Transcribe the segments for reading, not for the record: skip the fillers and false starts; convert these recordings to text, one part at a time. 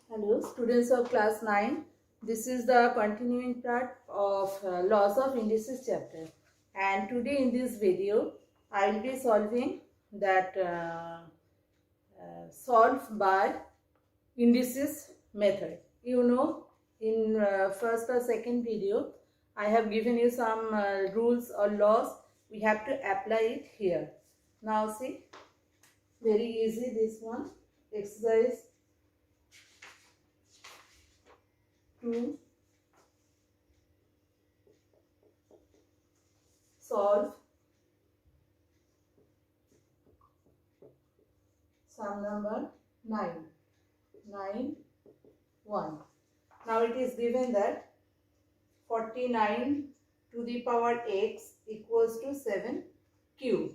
Hello, students of class 9. This is the continuing part of laws of indices chapter. And today in this video, I will be solving that solve by indices method. You know, in first or second video, I have given you some rules or laws. We have to apply it here. Now see, very easy this one. Exercise 2. Solve sum number 9. 1. Now it is given that 49 to the power x equals to 7 cube.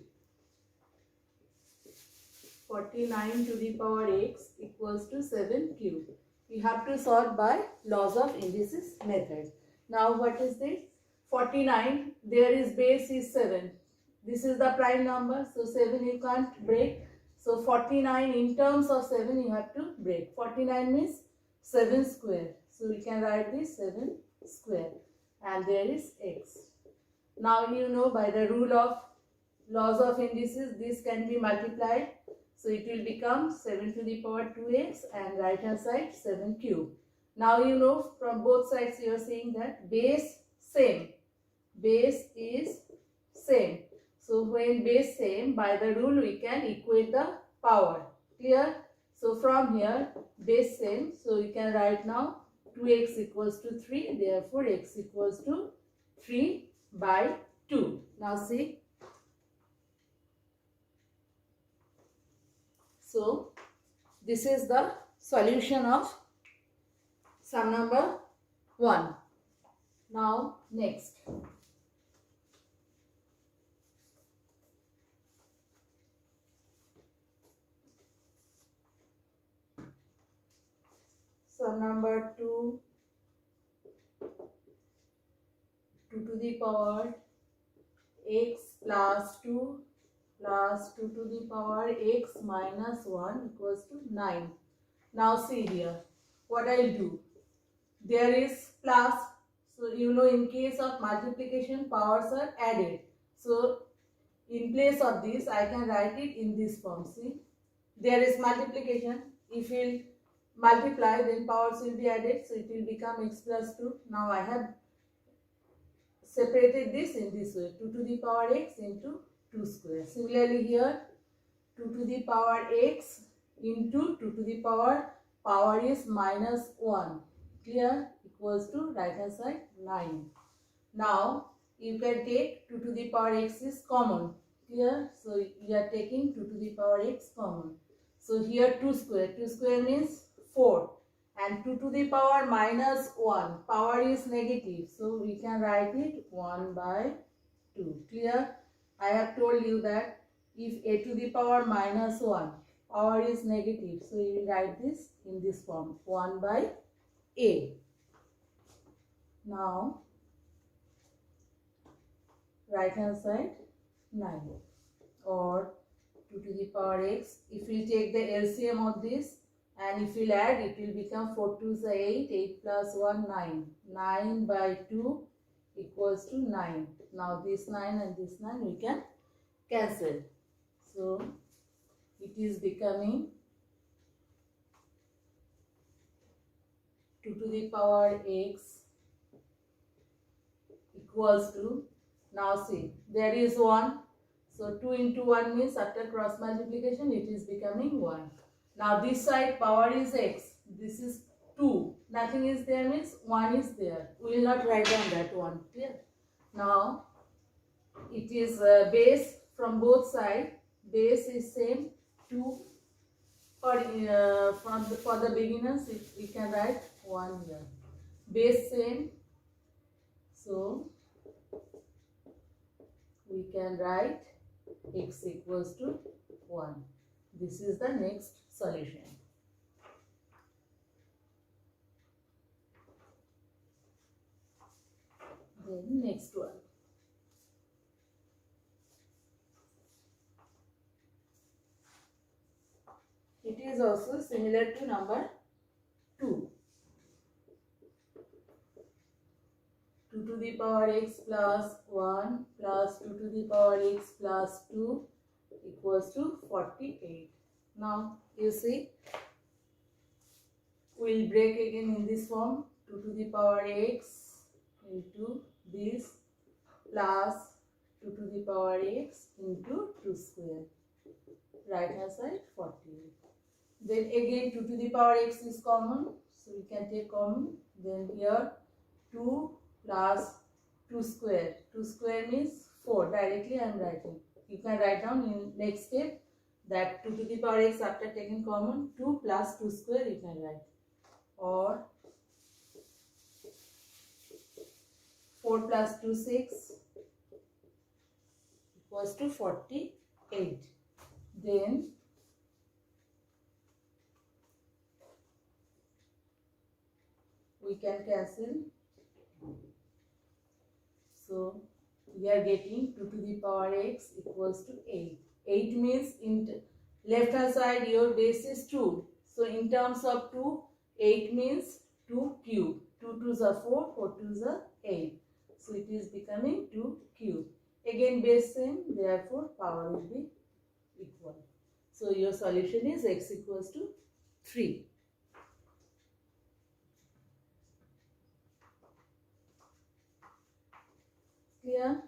49 to the power x equals to 7 cube. We have to solve by laws of indices method. Now what is this? 49, there is base is 7. This is the prime number, so 7 you can't break. So 49 in terms of 7 you have to break. 49 means 7 square. So we can write this 7 square and there is x. Now you know by the rule of laws of indices this can be multiplied. So it will become 7 to the power 2x and right hand side 7 cube. Now you know from both sides you are saying that base same. Base is same. So when base same, by the rule we can equate the power. Clear? So from here base same. So we can write now 2x equals to 3. Therefore x equals to 3 by 2. Now see. So this is the solution of sum number 1. Now next. Sum number 2, 2 to the power x plus 2 plus 2 to the power x minus 1 equals to 9. Now see here, what I will do, there is plus, so you know in case of multiplication powers are added. So in place of this I can write it in this form. See, there is multiplication, if you will multiply then powers will be added, so it will become x plus 2. Now I have separated this in this way, 2 to the power x into 2 square. Similarly here 2 to the power x into 2 to the power is minus 1. Clear? Equals to right hand side 9. Now you can take 2 to the power x is common. Clear? So you are taking 2 to the power x common. So here 2 square. 2 square means 4. And 2 to the power minus 1. Power is negative. So we can write it 1 by 2. Clear? I have told you that if a to the power minus 1, power is negative. So you will write this in this form. 1 by a. Now right hand side 9 or 2 to the power x. If we take the LCM of this and if we add, it will become 4 2 is 8, 8 plus 1 9. 9 by 2 equals to 9. Now this 9 and this 9 we can cancel. So it is becoming 2 to the power x equals to, now see, there is 1. So 2 into 1 means after cross multiplication it is becoming 1. Now this side power is x. This is 2. Nothing is there means 1 is there. We will not write down that 1. Clear? Now it is base from both sides. Base is same. 2 for the beginners we can write 1 here. Base same. So we can write x equals to 1. This is the next solution. Then next one. It is also similar to number 2. 2 to the power x plus 1 plus 2 to the power x plus 2 equals to 48. Now you see, we will break again in this form. 2 to the power x into this plus 2 to the power x into 2 square. Right hand side 48. Then again 2 to the power x is common, so we can take common. Then here 2 plus 2 square. 2 square means 4. Directly I am writing. You can write down in next step that 2 to the power x after taking common 2 plus 2 square you can write. Or 4 plus 2 6 equals to 48. Then we can cancel. So we are getting 2 to the power x equals to 8. 8 means in left hand side your base is 2. So in terms of 2, 8 means 2 cube. 2 2s are 4, 4 2s are 8. So it is becoming 2 cube. Again base same, therefore power will be equal. So your solution is x equals to 3. Clear?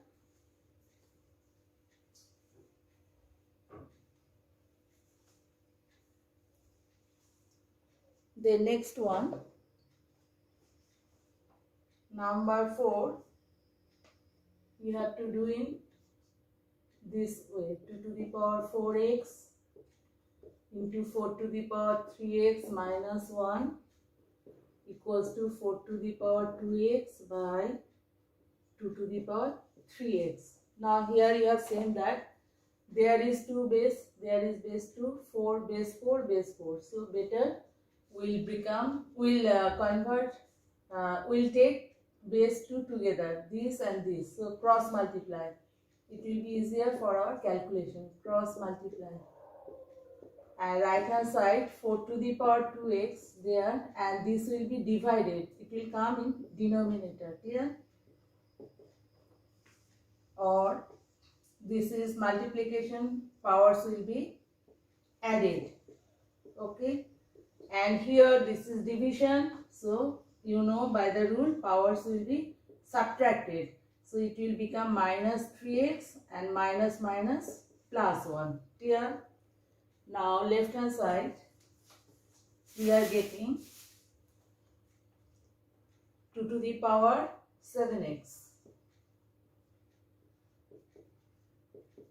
The next one, number 4, we have to do in this way. 2 to the power 4x into 4 to the power 3x minus 1 equals to 4 to the power 2x by 2 to the power 3x. Now here you have seen that there is 2 base, there is base 2, 4 base 4, base 4. So better we'll take base 2 together, this and this. So cross multiply. It will be easier for our calculation. Cross multiply. And right hand side 4 to the power 2x there, and this will be divided. It will come in denominator. Clear? Or this is multiplication, powers will be added. Okay? And here this is division, so you know by the rule powers will be subtracted. So it will become minus 3x and minus minus plus 1. Clear? Now left hand side we are getting 2 to the power 7x.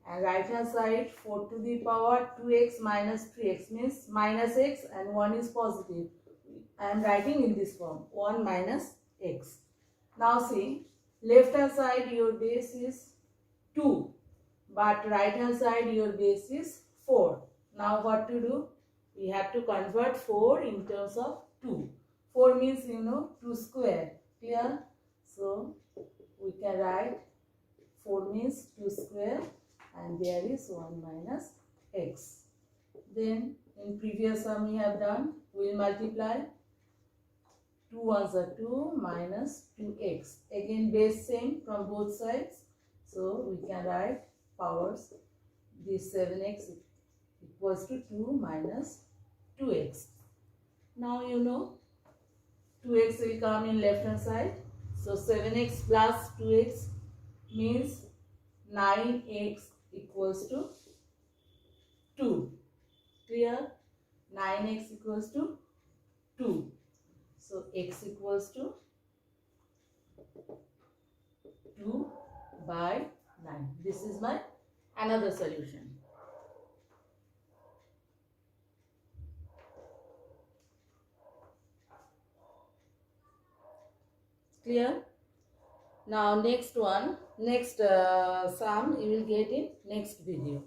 And right hand side 4 to the power 2x minus 3x means minus x and 1 is positive. I am writing in this form 1 minus x. Now see, left hand side your base is 2 but right hand side your base is 4. Now what to do? We have to convert 4 in terms of 2. 4 means 2 square. Clear? So we can write 4 means 2 square. And there is 1 minus x. Then in previous sum we have done, we will multiply 2 ones are 2 minus 2x. Again base same from both sides. So we can write powers, this 7x equals to 2 minus 2x. Now 2x will come in left hand side. So 7x plus 2x means 9x equals to 2. Clear? 9x equals to 2. So x equals to 2 by 9. This is my another solution. Clear? Now next sum you will get in next video.